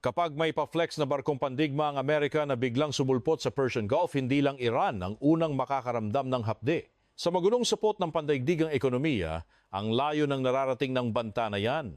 Kapag may pa-flex na barkong pandigma ang Amerika na biglang sumulpot sa Persian Gulf, hindi lang Iran ang unang makakaramdam ng hapde. Sa magulong sapot ng pandaigdigang ekonomiya, ang layo ng nararating ng banta na yan.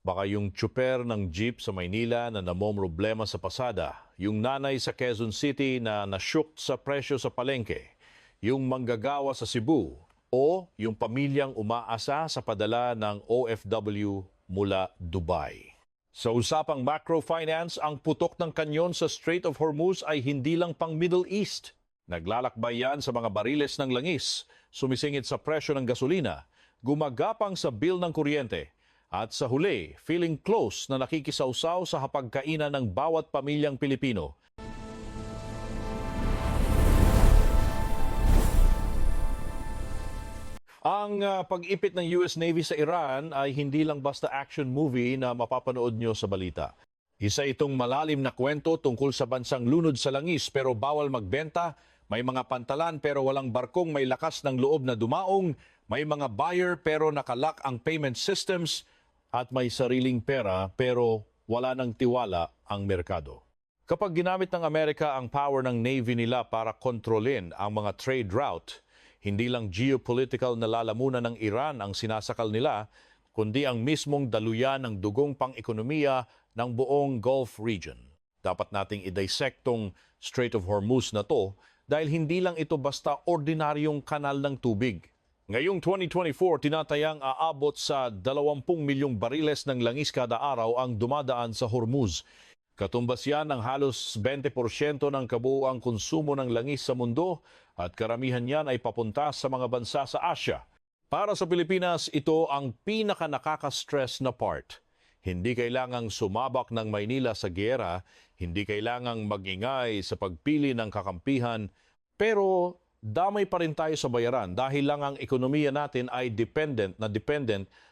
Baka yung tsuper ng jeep sa Maynila na namomroblema sa pasada, yung nanay sa Quezon City na nasyok sa presyo sa palengke, yung manggagawa sa Cebu, o yung pamilyang umaasa sa padala ng OFW mula Dubai. Sa usapang macrofinance, ang putok ng kanyon sa Strait of Hormuz ay hindi lang pang Middle East. Naglalakbay yan sa mga bariles ng langis, sumisingit sa presyo ng gasolina, gumagapang sa bill ng kuryente, at sa huli, feeling close na nakikisawsaw sa hapagkainan ng bawat pamilyang Pilipino. Ang pag-ipit ng US Navy sa Iran ay hindi lang basta action movie na mapapanood nyo sa balita. Isa itong malalim na kwento tungkol sa bansang lunod sa langis pero bawal magbenta, may mga pantalan pero walang barkong may lakas ng loob na dumaong, may mga buyer pero nakalak ang payment systems, at may sariling pera pero wala ng tiwala ang merkado. Kapag ginamit ng Amerika ang power ng Navy nila para kontrolin ang mga trade route, hindi lang geopolitical na lalamunan ng Iran ang sinasakal nila, kundi ang mismong daluyan ng dugong pang-ekonomiya ng buong Gulf region. Dapat nating i-dissect tong Strait of Hormuz na to dahil hindi lang ito basta ordinaryong kanal ng tubig. Ngayong 2024, tinatayang aabot sa 20 milyong bariles ng langis kada araw ang dumadaan sa Hormuz. Katumbas yan ng halos 20% ng kabuuang konsumo ng langis sa mundo at karamihan yan ay papunta sa mga bansa sa Asia. Para sa Pilipinas, ito ang pinaka-nakaka-stress na part. Hindi kailangang sumabak ng Maynila sa giyera, hindi kailangang mag-ingay sa pagpili ng kakampihan, pero damay pa rin tayo sa bayaran dahil lang ang ekonomiya natin ay dependent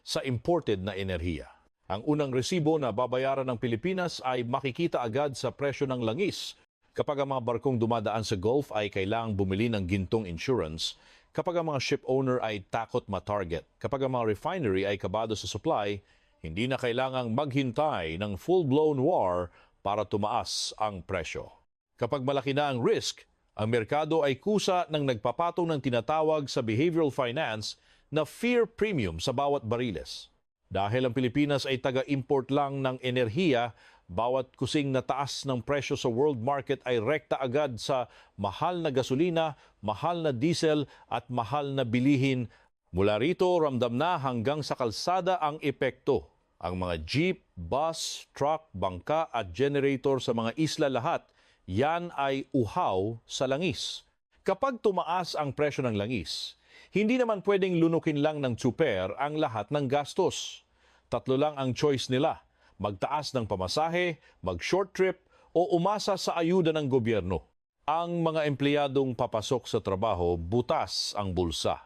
sa imported na enerhiya. Ang unang resibo na babayaran ng Pilipinas ay makikita agad sa presyo ng langis. Kapag ang mga barkong dumadaan sa Gulf ay kailangang bumili ng gintong insurance, kapag ang mga ship owner ay takot ma-target, kapag ang mga refinery ay kabado sa supply, hindi na kailangang maghintay ng full-blown war para tumaas ang presyo. Kapag malaki na ang risk, ang merkado ay kusa ng nagpapatong ng tinatawag sa behavioral finance na fear premium sa bawat bariles. Dahil ang Pilipinas ay taga-import lang ng enerhiya, bawat kusing na taas ng presyo sa world market ay rekta agad sa mahal na gasolina, mahal na diesel at mahal na bilihin. Mula rito, ramdam na hanggang sa kalsada ang epekto. Ang mga jeep, bus, truck, bangka at generator sa mga isla lahat, yan ay uhaw sa langis. Kapag tumaas ang presyo ng langis, hindi naman pwedeng lunukin lang ng tsuper ang lahat ng gastos. Tatlo lang ang choice nila, magtaas ng pamasahe, mag-short trip o umasa sa ayuda ng gobyerno. Ang mga empleyadong papasok sa trabaho, butas ang bulsa.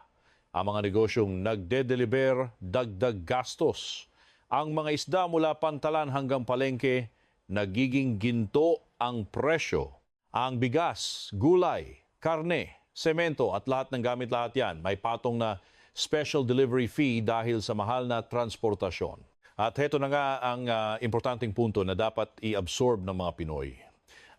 Ang mga negosyong nagde-deliver, dagdag gastos. Ang mga isda mula pantalan hanggang palengke, nagiging ginto ang presyo. Ang bigas, gulay, karne, semento at lahat ng gamit lahat yan, may patong na special delivery fee dahil sa mahal na transportasyon. At heto na nga ang importanteng punto na dapat i-absorb ng mga Pinoy.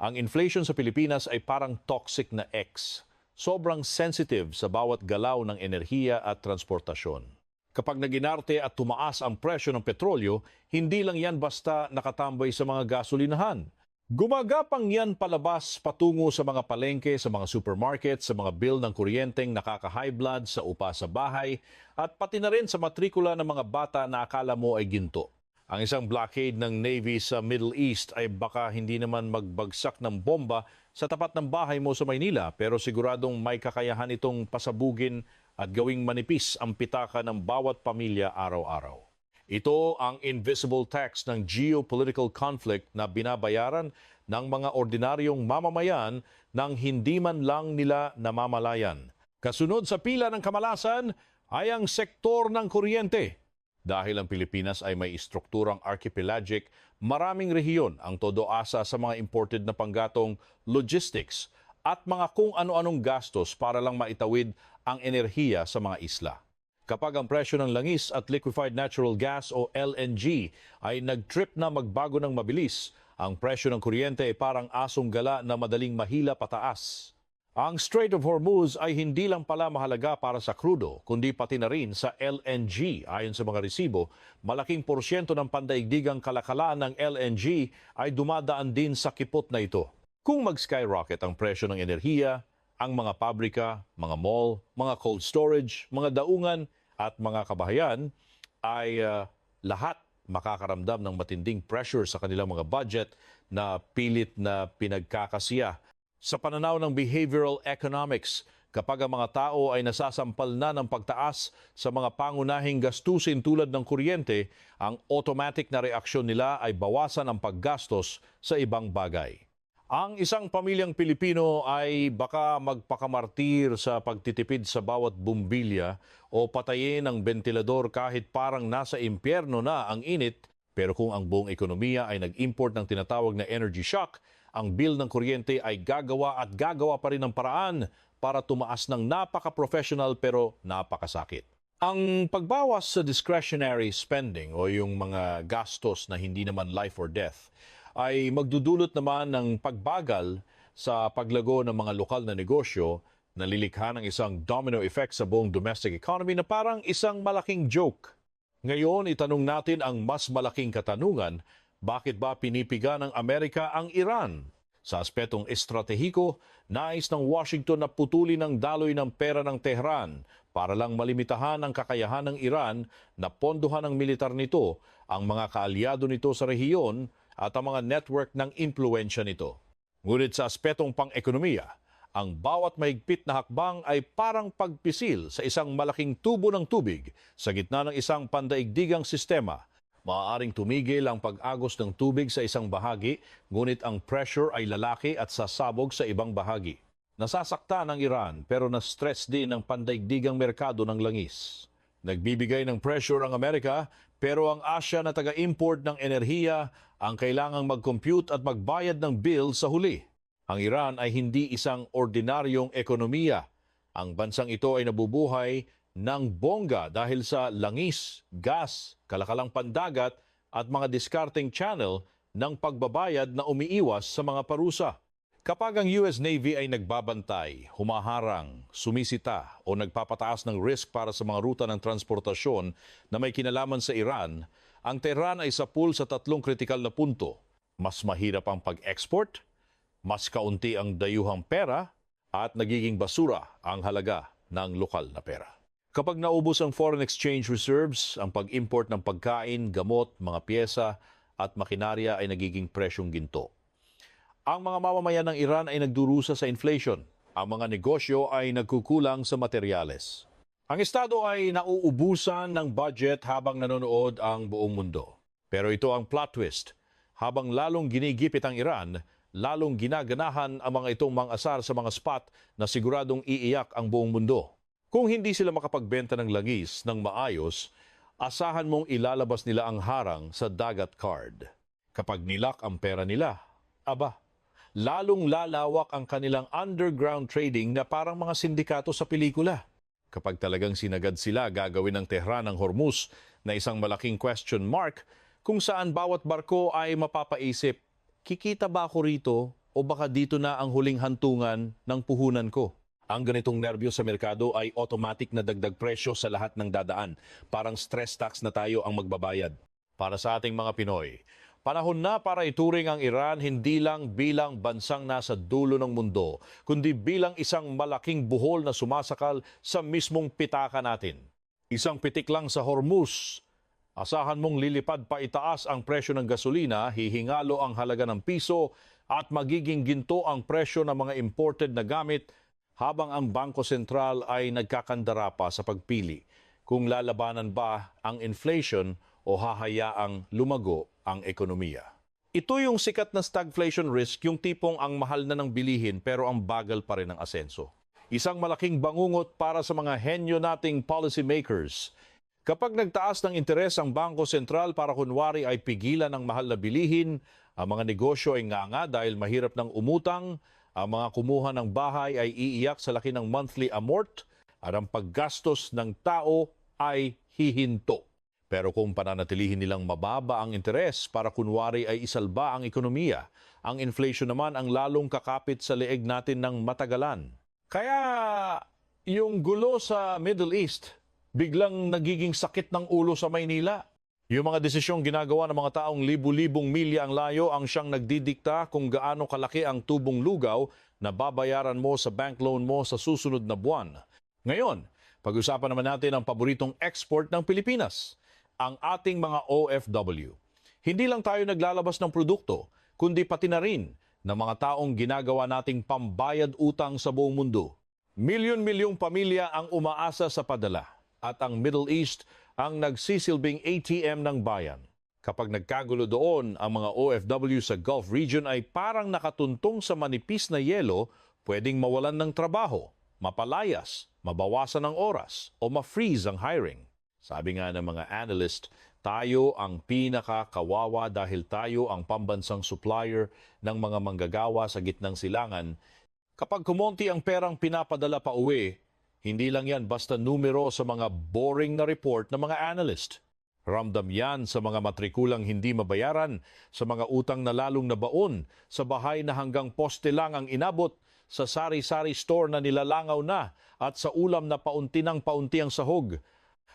Ang inflation sa Pilipinas ay parang toxic na X. Sobrang sensitive sa bawat galaw ng enerhiya at transportasyon. Kapag naginarte at tumaas ang presyo ng petrolyo, hindi lang yan basta nakatambay sa mga gasolinahan. Gumagapang yan palabas patungo sa mga palengke, sa mga supermarket, sa mga bill ng kuryenteng nakaka-high blood, sa upa sa bahay, at pati na rin sa matrikula ng mga bata na akala mo ay ginto. Ang isang blockade ng Navy sa Middle East ay baka hindi naman magbagsak ng bomba sa tapat ng bahay mo sa Maynila, pero siguradong may kakayahan itong pasabugin at gawing manipis ang pitaka ng bawat pamilya araw-araw. Ito ang invisible tax ng geopolitical conflict na binabayaran ng mga ordinaryong mamamayan nang hindi man lang nila namamalayan. Kasunod sa pila ng kamalasan ay ang sektor ng kuryente. Dahil ang Pilipinas ay may istrukturang archipelagic, maraming rehiyon ang todo asa sa mga imported na panggatong logistics at mga kung ano-anong gastos para lang maitawid ang enerhiya sa mga isla. Kapag ang presyo ng langis at liquefied natural gas o LNG ay nag-trip na magbago ng mabilis, Ang presyo ng kuryente ay parang asong gala na madaling mahila pataas. Ang Strait of Hormuz ay hindi lang pala mahalaga para sa krudo, kundi pati na rin sa LNG. Ayon sa mga resibo, malaking porsyento ng pandaigdigang kalakalan ng LNG ay dumadaan din sa kipot na ito. Kung mag-skyrocket ang presyo ng enerhiya, ang mga pabrika, mga mall, mga cold storage, mga daungan at mga kabahayan ay lahat makakaramdam ng matinding pressure sa kanilang mga budget na pilit na pinagkakasiya. Sa pananaw ng behavioral economics, kapag ang mga tao ay nasasampal na ng pagtaas sa mga pangunahing gastusin tulad ng kuryente, ang automatic na reaksyon nila ay bawasan ang paggastos sa ibang bagay. Ang isang pamilyang Pilipino ay baka magpakamartir sa pagtitipid sa bawat bumbilya o patayin ang bentilador kahit parang nasa impyerno na ang init. Pero kung ang buong ekonomiya ay nag-import ng tinatawag na energy shock, ang bill ng kuryente ay gagawa at gagawa pa rin ng paraan para tumaas ng napaka-professional pero napakasakit. Ang pagbawas sa discretionary spending o yung mga gastos na hindi naman life or death ay magdudulot naman ng pagbagal sa paglago ng mga lokal na negosyo na lilikha ng isang domino effect sa buong domestic economy na parang isang malaking joke. Ngayon, itanong natin ang mas malaking katanungan, bakit ba pinipiga ng Amerika ang Iran? Sa aspetong estratehiko, nais ng Washington na putulin ang daloy ng pera ng Tehran para lang malimitahan ang kakayahan ng Iran na pondohan ng militar nito ang mga kaalyado nito sa rehiyon at ang mga network ng impluensya nito. Ngunit sa aspetong pang-ekonomiya, ang bawat mahigpit na hakbang ay parang pagpisil sa isang malaking tubo ng tubig sa gitna ng isang pandaigdigang sistema. Maaaring tumigil ang pag-agos ng tubig sa isang bahagi, ngunit ang pressure ay lalaki at sasabog sa ibang bahagi. Nasasakta ng Iran pero na-stress din ang pandaigdigang merkado ng langis. Nagbibigay ng pressure ang Amerika pero ang Asya na taga-import ng enerhiya ang kailangang mag-compute at magbayad ng bill sa huli. Ang Iran ay hindi isang ordinaryong ekonomiya. Ang bansang ito ay nabubuhay ng bongga dahil sa langis, gas, kalakalang pandagat at mga discarding channel ng pagbabayad na umiiwas sa mga parusa. Kapag ang US Navy ay nagbabantay, humaharang, sumisita o nagpapataas ng risk para sa mga ruta ng transportasyon na may kinalaman sa Iran, ang Tehran ay sapul sa tatlong kritikal na punto. Mas mahirap ang pag-export, mas kaunti ang dayuhang pera, at nagiging basura ang halaga ng lokal na pera. Kapag naubos ang foreign exchange reserves, ang pag-import ng pagkain, gamot, mga pyesa at makinarya ay nagiging presyong ginto. Ang mga mamamayan ng Iran ay nagdurusa sa inflation. Ang mga negosyo ay nagkukulang sa materyales. Ang Estado ay nauubusan ng budget habang nanonood ang buong mundo. Pero ito ang plot twist. Habang lalong ginigipit ang Iran, lalong ginaganahan ang mga itong mang-asar sa mga spot na siguradong iiyak ang buong mundo. Kung hindi sila makapagbenta ng langis ng maayos, asahan mong ilalabas nila ang harang sa dagat card. Kapag nilak ang pera nila, lalong lalawak ang kanilang underground trading na parang mga sindikato sa pelikula. Kapag talagang sinagad sila, gagawin ng Tehran ang Hormuz na isang malaking question mark kung saan bawat barko ay mapapaisip, kikita ba ako rito o baka dito na ang huling hantungan ng puhunan ko? Ang ganitong nerbyo sa merkado ay automatic na dagdag presyo sa lahat ng dadaan. Parang stress tax na tayo ang magbabayad. Para sa ating mga Pinoy, panahon na para ituring ang Iran hindi lang bilang bansang nasa dulo ng mundo, kundi bilang isang malaking buhol na sumasakal sa mismong pitaka natin. Isang pitik lang sa Hormuz. Asahan mong lilipad pa itaas ang presyo ng gasolina, hihingalo ang halaga ng piso at magiging ginto ang presyo ng mga imported na gamit habang ang Bangko Sentral ay nagkakandara pa sa pagpili kung lalabanan ba ang inflation o hahayaang lumago ang ekonomiya. Ito yung sikat na stagflation risk, yung tipong ang mahal na ng bilihin pero ang bagal pa rin ng asenso. Isang malaking bangungot para sa mga henyo nating policymakers. Kapag nagtaas ng interes ang Bangko Sentral para kunwari ay pigilan ang mahal na bilihin, ang mga negosyo ay nganga dahil mahirap ng umutang, ang mga kumuha ng bahay ay iiyak sa laki ng monthly amort, at ang paggastos ng tao ay hihinto. Pero kung pananatilihin nilang mababa ang interes para kunwari ay isalba ang ekonomiya, ang inflation naman ang lalong kakapit sa leeg natin ng matagalan. Kaya yung gulo sa Middle East, biglang nagiging sakit ng ulo sa Maynila. Yung mga desisyong ginagawa ng mga taong libu-libong milya ang layo ang siyang nagdidikta kung gaano kalaki ang tubong lugaw na babayaran mo sa bank loan mo sa susunod na buwan. Ngayon, pag-usapan naman natin ang paboritong export ng Pilipinas, ang ating mga OFW. Hindi lang tayo naglalabas ng produkto, kundi pati na rin ng mga taong ginagawa nating pambayad utang sa buong mundo. Milyon-milyong pamilya ang umaasa sa padala at ang Middle East ang nagsisilbing ATM ng bayan. Kapag nagkagulo doon ang mga OFW sa Gulf region ay parang nakatuntong sa manipis na yelo, pwedeng mawalan ng trabaho, mapalayas, mabawasan ng oras o ma-freeze ang hiring. Sabi nga ng mga analyst, tayo ang pinakakawawa dahil tayo ang pambansang supplier ng mga manggagawa sa gitnang silangan. Kapag kumonti ang perang pinapadala pa uwi, hindi lang yan basta numero sa mga boring na report ng mga analyst. Ramdam yan sa mga matrikulang hindi mabayaran, sa mga utang na lalong nabaon, sa bahay na hanggang poste lang ang inabot, sa sari-sari store na nilalangaw na, at sa ulam na paunti ng paunti ang sahog.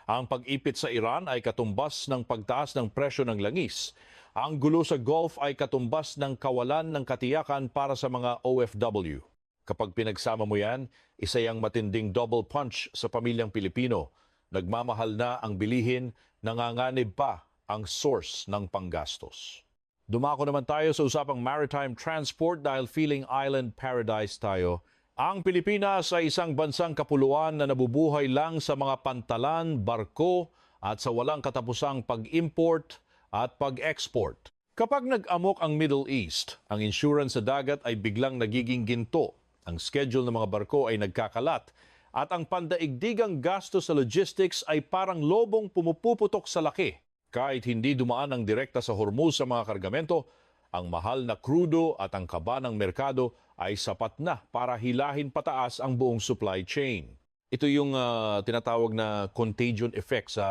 Ang pag-ipit sa Iran ay katumbas ng pagtaas ng presyo ng langis. Ang gulo sa Gulf ay katumbas ng kawalan ng katiyakan para sa mga OFW. Kapag pinagsama mo yan, isa yang matinding double punch sa pamilyang Pilipino. Nagmamahal na ang bilihin, nanganganib pa ang source ng panggastos. Dumako naman tayo sa usapang maritime transport dahil feeling island paradise tayo. Ang Pilipinas ay isang bansang kapuluan na nabubuhay lang sa mga pantalan, barko at sa walang katapusang pag-import at pag-export. Kapag nag-amok ang Middle East, ang insurance sa dagat ay biglang nagiging ginto. Ang schedule ng mga barko ay nagkakalat at ang pandaigdigang gasto sa logistics ay parang lobong pumupuputok sa laki. Kahit hindi dumaan ang direkta sa Hormuz sa mga kargamento, ang mahal na krudo at ang kaba ng merkado ay sapat na para hilahin pataas ang buong supply chain. Ito yung tinatawag na contagion effect sa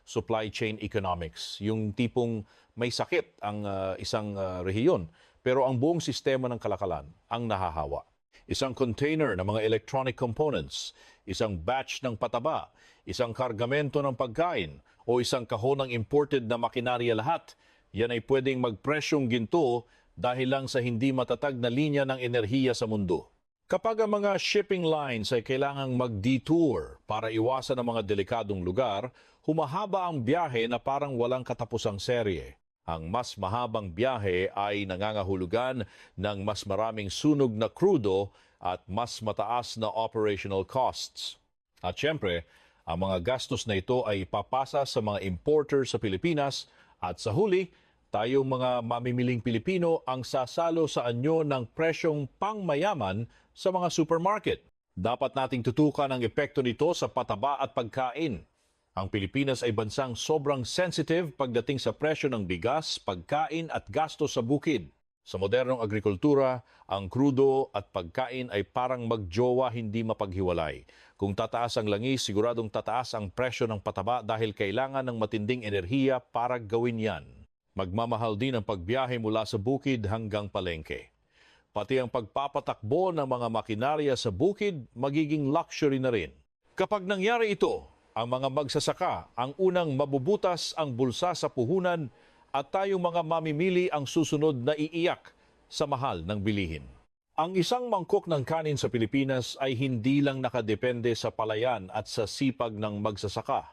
supply chain economics. Yung tipong may sakit ang isang rehiyon, pero ang buong sistema ng kalakalan ang nahahawa. Isang container ng mga electronic components, isang batch ng pataba, isang kargamento ng pagkain, o isang kahon ng imported na makinarya lahat, yan ay pwedeng magpresyong ginto dahil lang sa hindi matatag na linya ng enerhiya sa mundo. Kapag ang mga shipping lines ay kailangang mag-detour para iwasan ang mga delikadong lugar, humahaba ang biyahe na parang walang katapusang serye. Ang mas mahabang biyahe ay nangangahulugan ng mas maraming sunog na krudo at mas mataas na operational costs. At syempre, ang mga gastos na ito ay papasa sa mga importer sa Pilipinas at sa huli, tayong mga mamimiling Pilipino ang sasalo sa anyo ng presyong pangmayaman sa mga supermarket. Dapat nating tutukan ang epekto nito sa pataba at pagkain. Ang Pilipinas ay bansang sobrang sensitive pagdating sa presyo ng bigas, pagkain at gastos sa bukid. Sa modernong agrikultura, ang krudo at pagkain ay parang magjowa hindi mapaghiwalay. Kung tataas ang langis, siguradong tataas ang presyo ng pataba dahil kailangan ng matinding enerhiya para gawin yan. Magmamahal din ang pagbiyahe mula sa bukid hanggang palengke. Pati ang pagpapatakbo ng mga makinarya sa bukid magiging luxury na rin. Kapag nangyari ito, ang mga magsasaka ang unang mabubutas ang bulsa sa puhunan at tayong mga mamimili ang susunod na iiyak sa mahal ng bilihin. Ang isang mangkok ng kanin sa Pilipinas ay hindi lang nakadepende sa palayan at sa sipag ng magsasaka.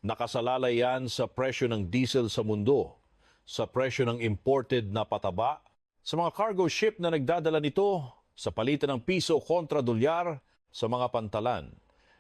Nakasalalay yan sa presyo ng diesel sa mundo, sa presyo ng imported na pataba, sa mga cargo ship na nagdadala nito, sa palitan ng piso kontra dolyar, sa mga pantalan,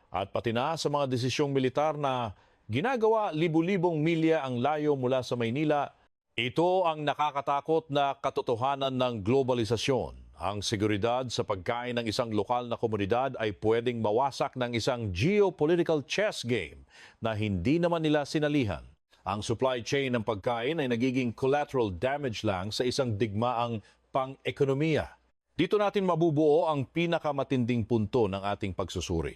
at pati na sa mga desisyong militar na ginagawa libu-libong milya ang layo mula sa Maynila. Ito ang nakakatakot na katotohanan ng globalisasyon. Ang seguridad sa pagkain ng isang lokal na komunidad ay pwedeng mawasak ng isang geopolitical chess game na hindi naman nila sinalihan. Ang supply chain ng pagkain ay nagiging collateral damage lang sa isang digmaang pang-ekonomiya. Dito natin mabubuo ang pinakamatinding punto ng ating pagsusuri.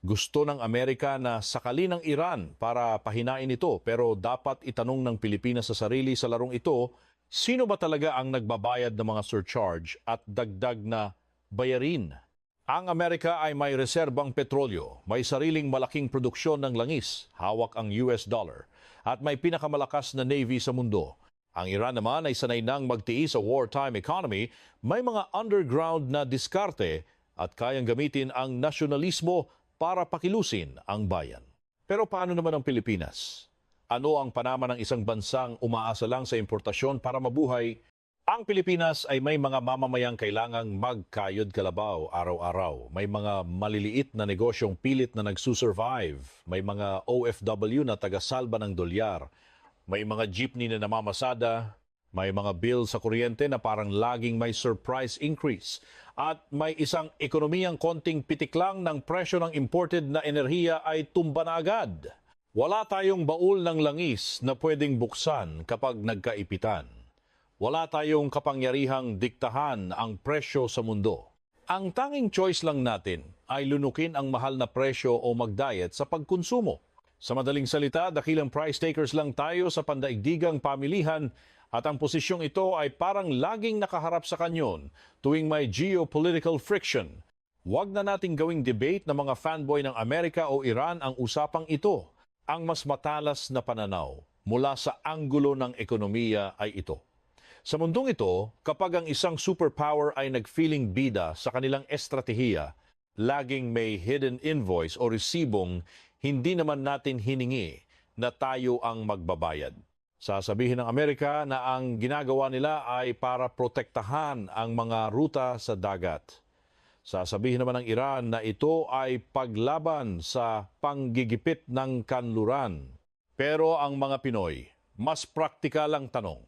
Gusto ng Amerika na sakali ng Iran para pahinain ito, pero dapat itanong ng Pilipinas sa sarili sa larong ito, sino ba talaga ang nagbabayad ng mga surcharge at dagdag na bayarin? Ang Amerika ay may reserbang petrolyo, may sariling malaking produksyon ng langis, hawak ang US dollar, at may pinakamalakas na navy sa mundo. Ang Iran naman ay sanay nang magtiis sa wartime economy, may mga underground na diskarte at kayang gamitin ang nasyonalismo para pakilusin ang bayan. Pero paano naman ang Pilipinas? Ano ang panama ng isang bansang umaasa lang sa importasyon para mabuhay? Ang Pilipinas ay may mga mamamayang kailangang magkayod kalabaw araw-araw. May mga maliliit na negosyong pilit na nagsusurvive. May mga OFW na tagasalba ng dolyar. May mga jeepney na namamasada. May mga bill sa kuryente na parang laging may surprise increase. At may isang ekonomiyang konting pitik lang ng presyo ng imported na enerhiya ay tumba na agad. Wala tayong baul ng langis na pwedeng buksan kapag nagkaipitan. Wala tayong kapangyarihang diktahan ang presyo sa mundo. Ang tanging choice lang natin ay lunukin ang mahal na presyo o mag-diet sa pagkonsumo. Sa madaling salita, dakilang price takers lang tayo sa pandaigdigang pamilihan at ang posisyong ito ay parang laging nakaharap sa kanyon tuwing may geopolitical friction. Huwag na nating gawing debate ng mga fanboy ng Amerika o Iran ang usapang ito. Ang mas matalas na pananaw mula sa anggulo ng ekonomiya ay ito. Sa mundong ito, kapag ang isang superpower ay nag-feeling bida sa kanilang estratehiya, laging may hidden invoice o resibong hindi naman natin hiningi na tayo ang magbabayad. Sasabihin ng Amerika na ang ginagawa nila ay para protektahan ang mga ruta sa dagat. Sasabihin naman ng Iran na ito ay paglaban sa panggigipit ng kanluran. Pero ang mga Pinoy, mas praktikal ang tanong.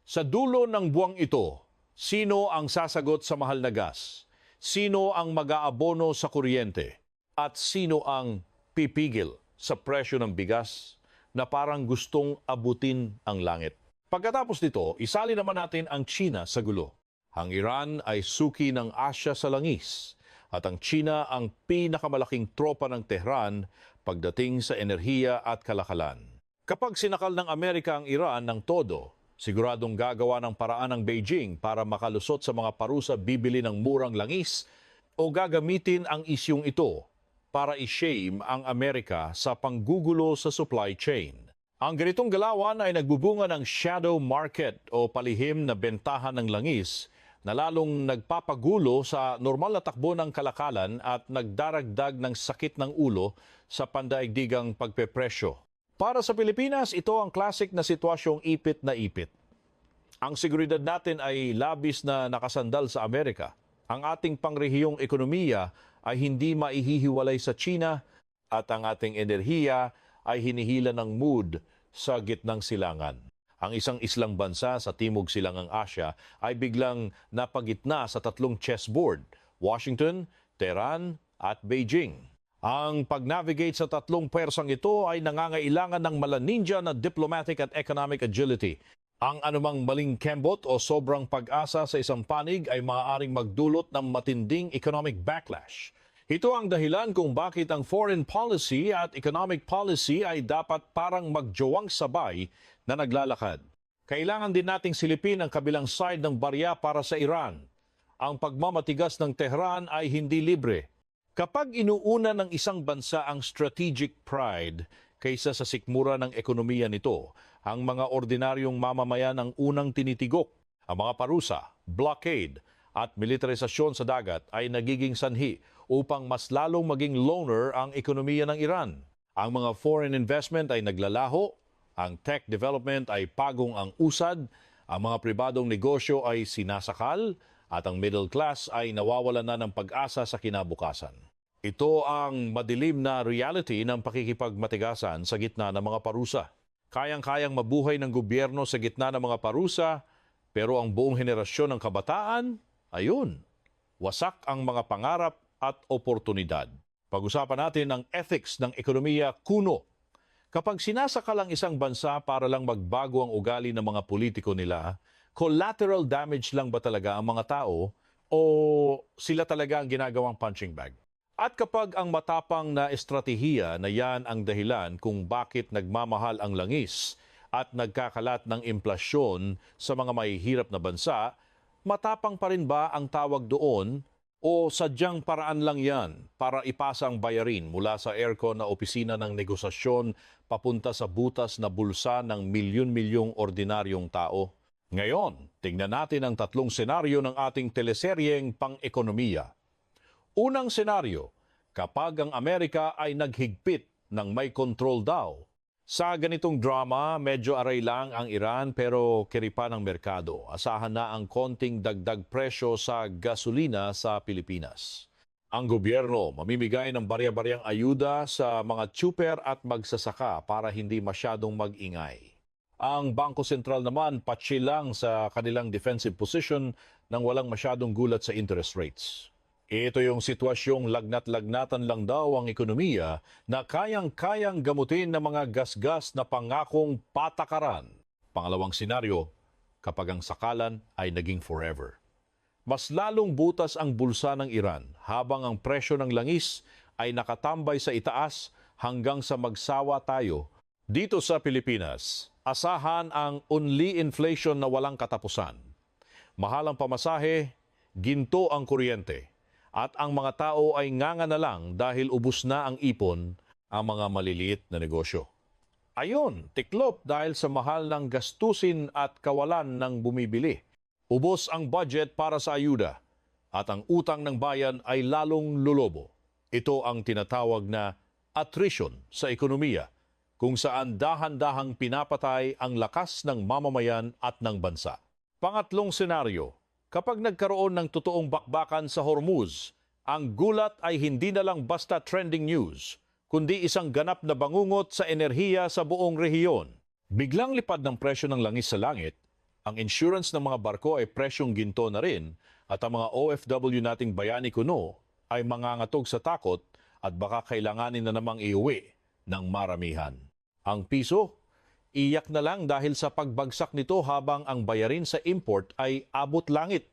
Sa dulo ng buwang ito, sino ang sasagot sa mahal na gas? Sino ang mag-aabono sa kuryente? At sino ang pipigil sa presyo ng bigas na parang gustong abutin ang langit? Pagkatapos nito, isali naman natin ang China sa gulo. Ang Iran ay suki ng Asya sa langis at ang China ang pinakamalaking tropa ng Tehran pagdating sa enerhiya at kalakalan. Kapag sinakal ng Amerika ang Iran ng todo, siguradong gagawa ng paraan ng Beijing para makalusot sa mga parusa bibili ng murang langis o gagamitin ang isyung ito para i-shame ang Amerika sa panggugulo sa supply chain. Ang ganitong galawan ay nagbubunga ng shadow market o palihim na bentahan ng langis na lalong nagpapagulo sa normal na takbo ng kalakalan at nagdaragdag ng sakit ng ulo sa pandaigdigang pagpepresyo. Para sa Pilipinas, ito ang classic na sitwasyong ipit na ipit. Ang seguridad natin ay labis na nakasandal sa Amerika. Ang ating pangrehiyong ekonomiya ay hindi maihihiwalay sa China at ang ating enerhiya ay hinihila ng mood sa gitnang silangan. Ang isang islang bansa sa Timog Silangang Asya ay biglang napagitna sa tatlong chessboard, Washington, Tehran at Beijing. Ang pag-navigate sa tatlong pwersang ito ay nangangailangan ng malaninja na diplomatic at economic agility. Ang anumang maling kembot o sobrang pag-asa sa isang panig ay maaaring magdulot ng matinding economic backlash. Ito ang dahilan kung bakit ang foreign policy at economic policy ay dapat parang magjowang sabay na naglalakad. Kailangan din nating silipin ang kabilang side ng barya para sa Iran. Ang pagmamatigas ng Tehran ay hindi libre. Kapag inuuna ng isang bansa ang strategic pride kaysa sa sikmura ng ekonomiya nito, ang mga ordinaryong mamamayan ang unang tinitigok. Ang mga parusa, blockade at militarisasyon sa dagat ay nagiging sanhi upang mas lalong maging loner ang ekonomiya ng Iran. Ang mga foreign investment ay naglalaho, ang tech development ay pagong ang usad, ang mga pribadong negosyo ay sinasakal, at ang middle class ay nawawalan na ng pag-asa sa kinabukasan. Ito ang madilim na reality ng pakikipagmatigasan sa gitna ng mga parusa. Kayang-kayang mabuhay ng gobyerno sa gitna ng mga parusa, pero ang buong henerasyon ng kabataan, ayun, wasak ang mga pangarap at oportunidad. Pag-usapan natin ang ethics ng ekonomiya kuno. Kapag sinasakal ang isang bansa para lang magbago ang ugali ng mga politiko nila, collateral damage lang ba talaga ang mga tao o sila talaga ang ginagawang punching bag? At kapag ang matapang na estratehiya na yan ang dahilan kung bakit nagmamahal ang langis at nagkakalat ng implasyon sa mga mahihirap na bansa, matapang pa rin ba ang tawag doon o sadyang paraan lang yan para ipasa ang bayarin mula sa aircon na opisina ng negosasyon papunta sa butas na bulsa ng milyon-milyong ordinaryong tao? Ngayon, tingnan natin ang tatlong senaryo ng ating teleseryeng pang-ekonomiya. Unang senaryo, kapag ang Amerika ay naghigpit ng may control daw. Sa ganitong drama, medyo aray lang ang Iran pero kiripa ng merkado. Asahan na ang konting dagdag presyo sa gasolina sa Pilipinas. Ang gobyerno mamimigay ng barya-baryang ayuda sa mga tsuper at magsasaka para hindi masyadong mag-ingay. Ang Bangko Sentral naman patsi lang sa kanilang defensive position nang walang masyadong gulat sa interest rates. Ito yung sitwasyong lagnat-lagnatan lang daw ang ekonomiya na kayang-kayang gamutin ng mga gasgas na pangakong patakaran. Pangalawang senaryo, kapag ang sakalan ay naging forever. Mas lalong butas ang bulsa ng Iran habang ang presyo ng langis ay nakatambay sa itaas hanggang sa magsawa tayo. Dito sa Pilipinas, asahan ang unli inflation na walang katapusan. Mahal ang pamasahe, ginto ang kuryente. At ang mga tao ay nganga na lang dahil ubos na ang ipon ang mga maliliit na negosyo. Ayon, tiklop dahil sa mahal ng gastusin at kawalan ng bumibili. Ubos ang budget para sa ayuda at ang utang ng bayan ay lalong lulobo. Ito ang tinatawag na attrition sa ekonomiya, kung saan dahan-dahang pinapatay ang lakas ng mamamayan at ng bansa. Pangatlong senaryo, kapag nagkaroon ng totoong bakbakan sa Hormuz, ang gulat ay hindi na lang basta trending news, kundi isang ganap na bangungot sa enerhiya sa buong rehiyon. Biglang lipad ng presyo ng langis sa langit, ang insurance ng mga barko ay presyong ginto na rin at ang mga OFW nating bayani kuno ay mangangatog sa takot at baka kailanganin na namang iuwi ng maramihan. Ang piso, iyak na lang dahil sa pagbagsak nito habang ang bayarin sa import ay abot langit.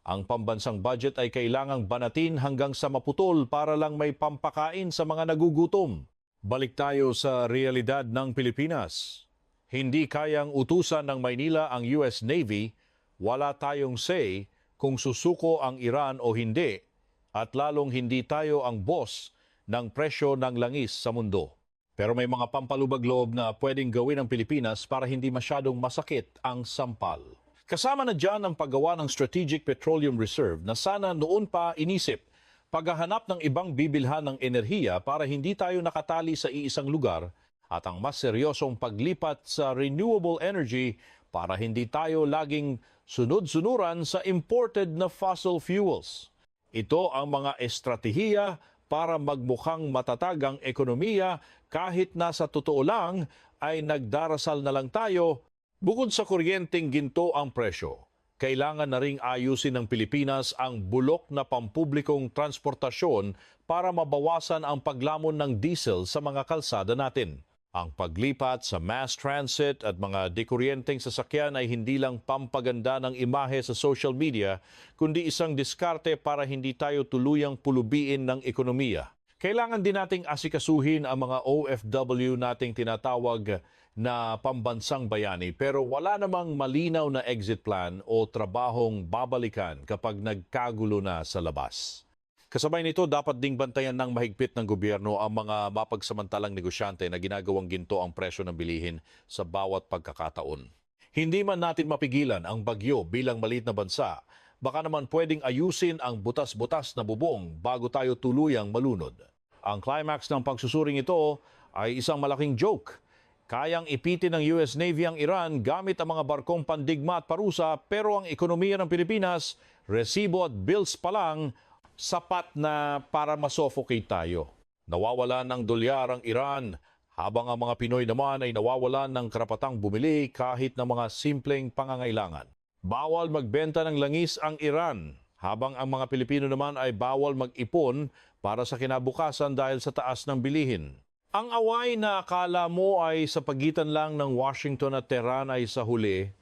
Ang pambansang budget ay kailangang banatin hanggang sa maputol para lang may pampakain sa mga nagugutom. Balik tayo sa realidad ng Pilipinas. Hindi kayang utusan ng Maynila ang US Navy, wala tayong say kung susuko ang Iran o hindi, at lalong hindi tayo ang boss ng presyo ng langis sa mundo. Pero may mga pampalubag loob na pwedeng gawin ng Pilipinas para hindi masyadong masakit ang sampal. Kasama na dyan ang paggawa ng Strategic Petroleum Reserve na sana noon pa inisip paghahanap ng ibang bibilhan ng enerhiya para hindi tayo nakatali sa iisang lugar at ang mas seryosong paglipat sa renewable energy para hindi tayo laging sunod-sunuran sa imported na fossil fuels. Ito ang mga estratehiya para magmukhang matatag ang ekonomiya kahit nasa totoo lang ay nagdarasal na lang tayo. Bukod sa kuryenteng ginto ang presyo, kailangan na ring ayusin ng Pilipinas ang bulok na pampublikong transportasyon para mabawasan ang paglamon ng diesel sa mga kalsada natin. Ang paglipat sa mass transit at mga dekuryenteng sasakyan ay hindi lang pampaganda ng imahe sa social media, kundi isang diskarte para hindi tayo tuluyang pulubiin ng ekonomiya. Kailangan din nating asikasuhin ang mga OFW nating tinatawag na pambansang bayani pero wala namang malinaw na exit plan o trabahong babalikan kapag nagkagulo na sa labas. Kasabay nito, dapat ding bantayan ng mahigpit ng gobyerno ang mga mapagsamantalang negosyante na ginagawang ginto ang presyo ng bilihin sa bawat pagkakataon. Hindi man natin mapigilan ang bagyo bilang maliit na bansa, baka naman pwedeng ayusin ang butas-butas na bubong bago tayo tuluyang malunod. Ang climax ng pagsusuring ito ay isang malaking joke. Kayang ipitin ng US Navy ang Iran gamit ang mga barkong pandigma at parusa pero ang ekonomiya ng Pilipinas, resibo at bills pa lang, sapat na para masuffocate tayo. Nawawala ng dolyar ang Iran, habang ang mga Pinoy naman ay nawawalan ng karapatang bumili kahit ng mga simpleng pangangailangan. Bawal magbenta ng langis ang Iran, habang ang mga Pilipino naman ay bawal mag-ipon para sa kinabukasan dahil sa taas ng bilihin. Ang away na akala mo ay sa pagitan lang ng Washington at Tehran ay sa huli,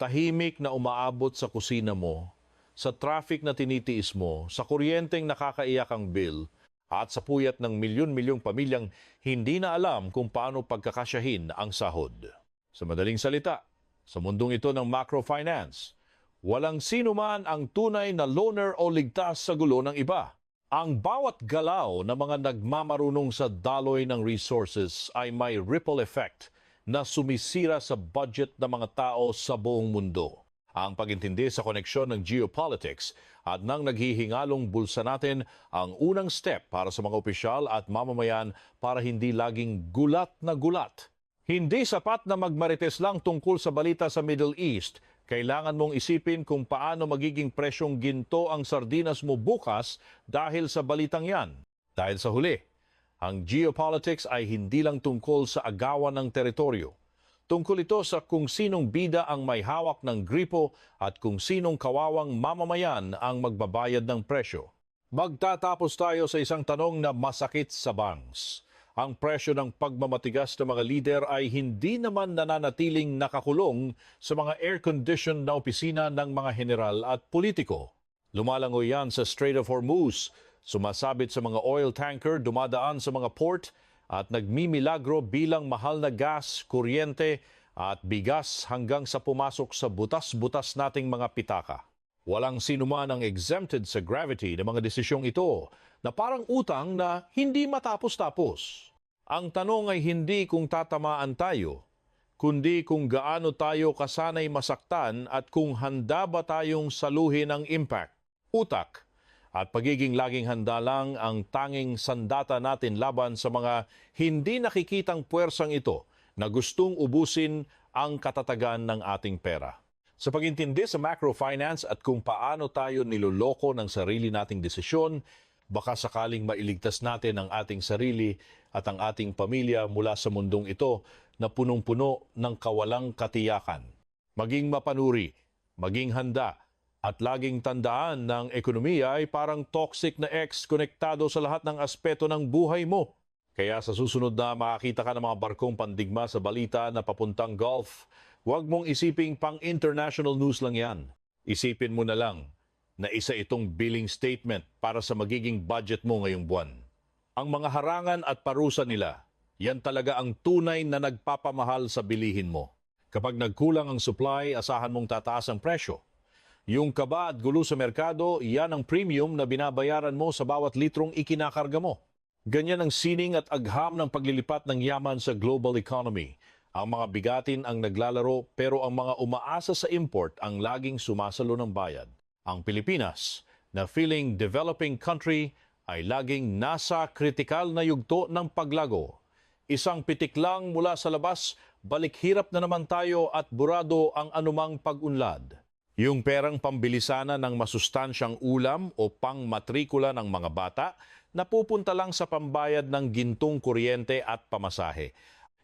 tahimik na umaabot sa kusina mo, sa traffic na tinitiis mo, sa kuryenteng nakakaiyak ang bill, at sa puyat ng milyon-milyong pamilyang hindi na alam kung paano pagkakasyahin ang sahod. Sa madaling salita, sa mundong ito ng macrofinance, walang sino man ang tunay na loaner o ligtas sa gulo ng iba. Ang bawat galaw ng mga nagmamarunong sa daloy ng resources ay may ripple effect na sumisira sa budget ng mga tao sa buong mundo. Ang pagintindi sa koneksyon ng geopolitics at ng naghihingalong bulsa natin ang unang step para sa mga opisyal at mamamayan para hindi laging gulat na gulat. Hindi sapat na magmarites lang tungkol sa balita sa Middle East. Kailangan mong isipin kung paano magiging presyong ginto ang sardinas mo bukas dahil sa balitang yan. Dahil sa huli, ang geopolitics ay hindi lang tungkol sa agawan ng teritoryo. Tungkol ito sa kung sinong bida ang may hawak ng gripo at kung sinong kawawang mamamayan ang magbabayad ng presyo. Magtatapos tayo sa isang tanong na masakit sa bangs. Ang presyo ng pagmamatigas ng mga lider ay hindi naman nananatiling nakakulong sa mga air-conditioned na opisina ng mga general at politiko. Lumalangoy yan sa Strait of Hormuz, sumasabit sa mga oil tanker, dumadaan sa mga port at nagmimilagro bilang mahal na gas, kuryente at bigas hanggang sa pumasok sa butas-butas nating mga pitaka. Walang sinuman ang exempted sa gravity ng mga desisyong ito na parang utang na hindi matapos-tapos. Ang tanong ay hindi kung tatamaan tayo, kundi kung gaano tayo kasanay masaktan at kung handa ba tayong saluhin ang impact. Utak at pagiging laging handa lang ang tanging sandata natin laban sa mga hindi nakikitang puwersang ito na gustong ubusin ang katatagan ng ating pera. Sa pagintindi sa macrofinance at kung paano tayo niloloko ng sarili nating desisyon, baka sakaling mailigtas natin ang ating sarili at ang ating pamilya mula sa mundong ito na punong-puno ng kawalang katiyakan. Maging mapanuri, maging handa, at laging tandaan ng ekonomiya ay parang toxic na ex konektado sa lahat ng aspeto ng buhay mo. Kaya sa susunod na makakita ka ng mga barkong pandigma sa balita na papuntang Gulf, huwag mong isiping pang-international news lang yan. Isipin mo na lang na isa itong billing statement para sa magiging budget mo ngayong buwan. Ang mga harangan at parusa nila, yan talaga ang tunay na nagpapamahal sa bilihin mo. Kapag nagkulang ang supply, asahan mong tataas ang presyo. Yung kaba at gulo sa merkado, yan ang premium na binabayaran mo sa bawat litrong ikinakarga mo. Ganyan ang sining at agham ng paglilipat ng yaman sa global economy. Ang mga bigatin ang naglalaro pero ang mga umaasa sa import ang laging sumasalo ng bayad. Ang Pilipinas, na feeling developing country, ay laging nasa kritikal na yugto ng paglago. Isang pitik lang mula sa labas, balik hirap na naman tayo at burado ang anumang pag-unlad. Yung perang pambilisana ng masustansyang ulam o pangmatrikula ng mga bata, napupunta lang sa pambayad ng gintong kuryente at pamasahe.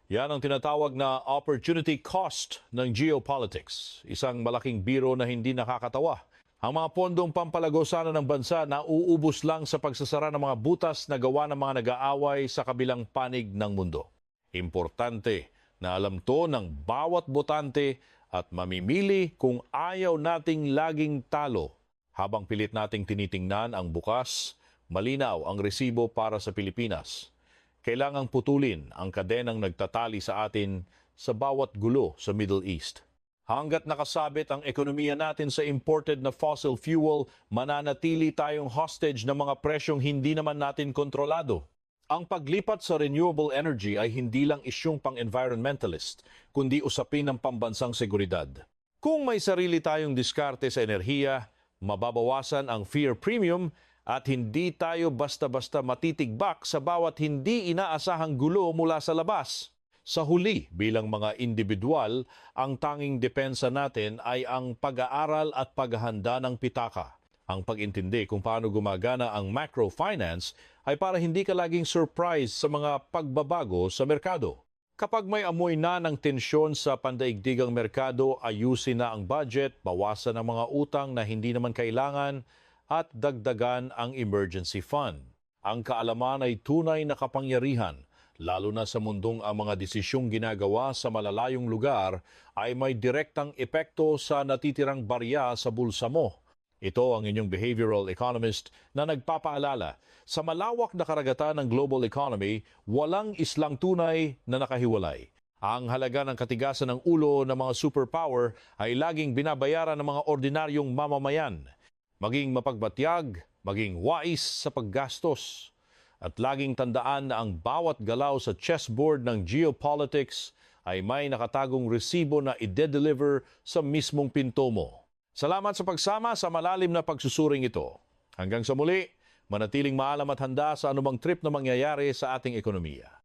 Yan ang tinatawag na opportunity cost ng geopolitics, isang malaking biro na hindi nakakatawa. Ang mga pondong pampalago sana ng bansa na uubos lang sa pagsasara ng mga butas na gawa ng mga nag-aaway sa kabilang panig ng mundo. Importante na alam to ng bawat botante at mamimili kung ayaw nating laging talo. Habang pilit nating tinitingnan ang bukas, malinaw ang resibo para sa Pilipinas. Kailangang putulin ang kadenang nagtatali sa atin sa bawat gulo sa Middle East. Hanggat nakasabit ang ekonomiya natin sa imported na fossil fuel, mananatili tayong hostage ng mga presyong hindi naman natin kontrolado. Ang paglipat sa renewable energy ay hindi lang isyong pang-environmentalist, kundi usapin ng pambansang seguridad. Kung may sarili tayong diskarte sa enerhiya, mababawasan ang fear premium at hindi tayo basta-basta matitigbak sa bawat hindi inaasahang gulo mula sa labas. Sa huli, bilang mga individual, ang tanging depensa natin ay ang pag-aaral at paghahanda ng pitaka. Ang pag-intindi kung paano gumagana ang macrofinance ay para hindi ka laging surprise sa mga pagbabago sa merkado. Kapag may amoy na ng tensyon sa pandaigdigang merkado, ayusin na ang budget, bawasan ang mga utang na hindi naman kailangan at dagdagan ang emergency fund. Ang kaalaman ay tunay na kapangyarihan, lalo na sa mundong ang mga desisyong ginagawa sa malalayong lugar ay may direktang epekto sa natitirang barya sa bulsa mo. Ito ang inyong behavioral economist na nagpapaalala, sa malawak na karagatan ng global economy, walang islang tunay na nakahiwalay. Ang halaga ng katigasan ng ulo ng mga superpower ay laging binabayaran ng mga ordinaryong mamamayan. Maging mapagbatyag, maging wais sa paggastos. At laging tandaan na ang bawat galaw sa chessboard ng geopolitics ay may nakatagong resibo na ide-deliver sa mismong pinto mo. Salamat sa pagsama sa malalim na pagsusuring ito. Hanggang sa muli, manatiling maalam at handa sa anumang trip na mangyayari sa ating ekonomiya.